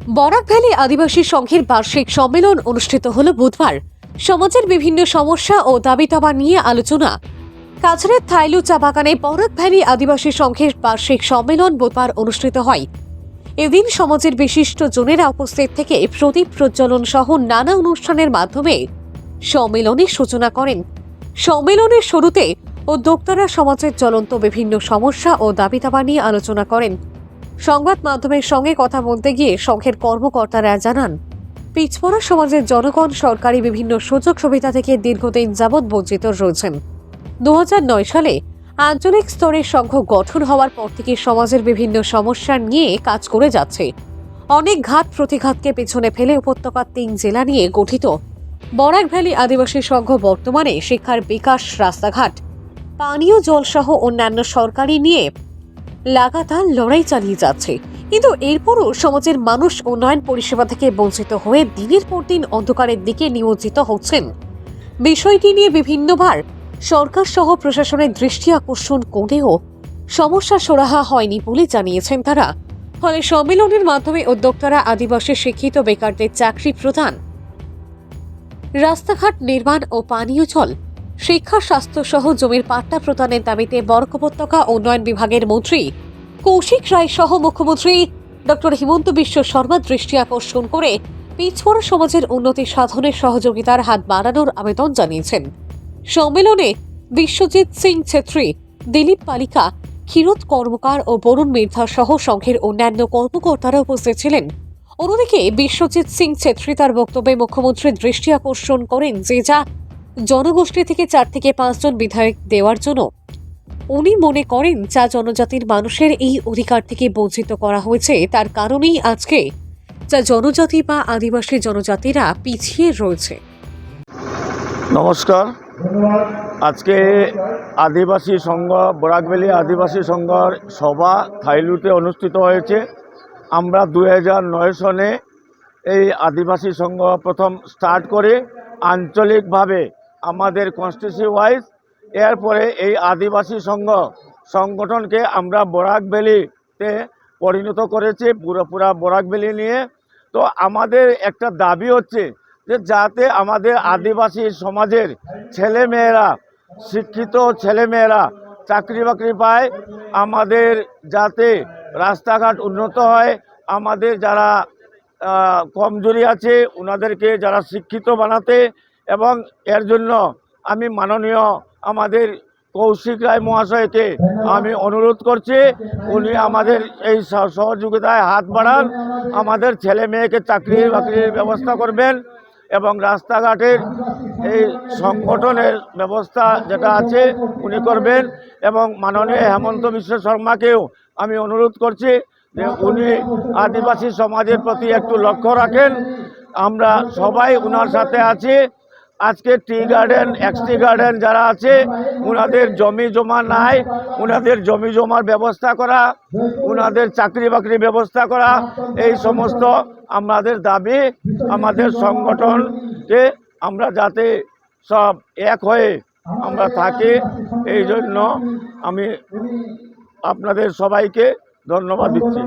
Barak valley আদিবাসী সংঘের বার্ষিক সম্মেলন অনুষ্ঠিত হল বুধবার। সমাজের বিভিন্ন সমস্যা ও দাবি দাবা নিয়ে আলোচনা। কাছাড়ের থাইলু চা বাগানে বরাক ভ্যালি আদিবাসী সংঘের বার্ষিক সম্মেলন বুধবার অনুষ্ঠিত হয়। এদিন সমাজের বিশিষ্ট জনেরা উপস্থিত থেকে প্রদীপ প্রজ্বলন সহ নানা অনুষ্ঠানের মাধ্যমে সম্মেলনের সূচনা করেন। সম্মেলনের শুরুতে উদ্যোক্তারা সমাজের জ্বলন্ত বিভিন্ন সমস্যা ও দাবি দাবা নিয়ে আলোচনা করেন। সংবাদ মাধ্যমের সঙ্গে কথা বলতে গিয়ে সংঘের কর্মকর্তারা জানান, পিছপড়া সমাজের জনগণ সরকারি বিভিন্ন সুযোগ সুবিধা থেকে দীর্ঘদিন যাবৎ বঞ্চিত রয়েছেন। 2009 সালে আঞ্চলিক স্তরে সংঘ গঠন হওয়ার পর থেকে সমাজের বিভিন্ন সমস্যা নিয়ে কাজ করে যাচ্ছে। অনেক ঘাত প্রতিঘাতকে পেছনে ফেলে উপত্যকার 3 জেলা নিয়ে গঠিত বরাক ভ্যালি আদিবাসী সংঘ বর্তমানে শিক্ষার বিকাশ, রাস্তাঘাট, পানীয় জল সহ অন্যান্য সরকারি নিয়ে লাগাতার লড়াই চালিয়ে যাচ্ছে। কিন্তু এরপরও সমাজের মানুষ উন্নয়ন পরিষেবা থেকে বঞ্চিত হয়ে দিনের পর দিন অন্ধকারের দিকে নিমজ্জিত হচ্ছেন। বিষয়টি নিয়ে বিভিন্নবার সরকার সহ প্রশাসনের দৃষ্টি আকর্ষণ করেও সমস্যা সুরাহা হয়নি বলে জানিয়েছেন তারা। ফলে সম্মেলনের মাধ্যমে উদ্যোক্তারা আদিবাসী শিক্ষিত বেকারদের চাকরি প্রদান, রাস্তাঘাট নির্মাণ ও পানীয় জল, শিক্ষা, স্বাস্থ্য সহ জমির পাট্টা প্রদানের দাবিতে বরাক উপত্যকা উন্নয়ন বিভাগের মন্ত্রী কৌশিক রায় সহ মুখ্যমন্ত্রী ডক্টর হিমন্ত বিশ্ব শর্মা দৃষ্টি আকর্ষণ করে পিছপড়া সমাজের উন্নতি সাধনের সহযোগিতার হাত বাড়ানোর আবেদন জানিয়েছেন। সম্মেলনে বিশ্বজিৎ সিং ছেত্রী, দিলীপ পালিকা, ক্ষীরোদ কর্মকার ও বরুণ মির্ধা সহ সংঘের অন্যান্য কর্মকর্তারা উপস্থিত ছিলেন। অন্যদিকে বিশ্বজিৎ সিং ছেত্রী তার বক্তব্যে মুখ্যমন্ত্রীর দৃষ্টি আকর্ষণ করেন যে যা জনগোষ্ঠী থেকে 4 থেকে 5 জন বিধায়ক দেওয়ার জন্য উনি মনে করেন যা জনজাতির মানুষের এই অধিকার থেকে বঞ্চিত করা হয়েছে, তার কারণেই আজকে যা জনজাতি বা আদিবাসী জনজাতিরা পিছিয়ে রয়েছে। নমস্কার। আজকে আদিবাসী সংঘ বরাক ভ্যালি আদিবাসী সংঘর সভা থাইলুতে অনুষ্ঠিত হয়েছে। আমরা 2009 সনে এই আদিবাসী সংঘ প্রথম স্টার্ট করে আঞ্চলিকভাবে আমাদের কনস্টিটিউন্সি ওয়াইজ, এরপরে এই আদিবাসী সংঘ সংগঠনকে আমরা বরাক ভ্যালিতে পরিণত করেছি, পুরোপুরা বরাক ভ্যালি নিয়ে। তো আমাদের একটা দাবি হচ্ছে যে যাতে আমাদের আদিবাসী সমাজের ছেলেমেয়েরা, শিক্ষিত ছেলেমেয়েরা চাকরি বাকরি পায়, আমাদের যাতে রাস্তাঘাট উন্নত হয়, আমাদের যারা কমজোরি আছে ওনাদেরকে যারা শিক্ষিত বানাতে, এবং এর জন্য আমি মাননীয় আমাদের কৌশিক রায় মহাশয়কে আমি অনুরোধ করছি উনি আমাদের এই সহযোগিতায় হাত বাড়ান, আমাদের ছেলে মেয়েকে চাকরি বাকরির ব্যবস্থা করবেন এবং রাস্তাঘাটের এই সংগঠনের ব্যবস্থা যেটা আছে উনি করবেন। এবং মাননীয় হেমন্ত বিশ্ব শর্মাকেও আমি অনুরোধ করছি যে উনি আদিবাসী সমাজের প্রতি একটু লক্ষ্য রাখেন। আমরা সবাই ওনার সাথে আছি। আজকে টি গার্ডেন, এক্সটি গার্ডেন যারা আছে ওনাদের জমি জমা নাই, ওনাদের জমি জমার ব্যবস্থা করা, ওনাদের চাকরি বাকরি ব্যবস্থা করা, এই সমস্ত আমাদের দাবি। আমাদের সংগঠনকে আমরা যাতে সব এক হয়ে আমরা থাকি, এই জন্য আমি আপনাদের সবাইকে ধন্যবাদ দিচ্ছি।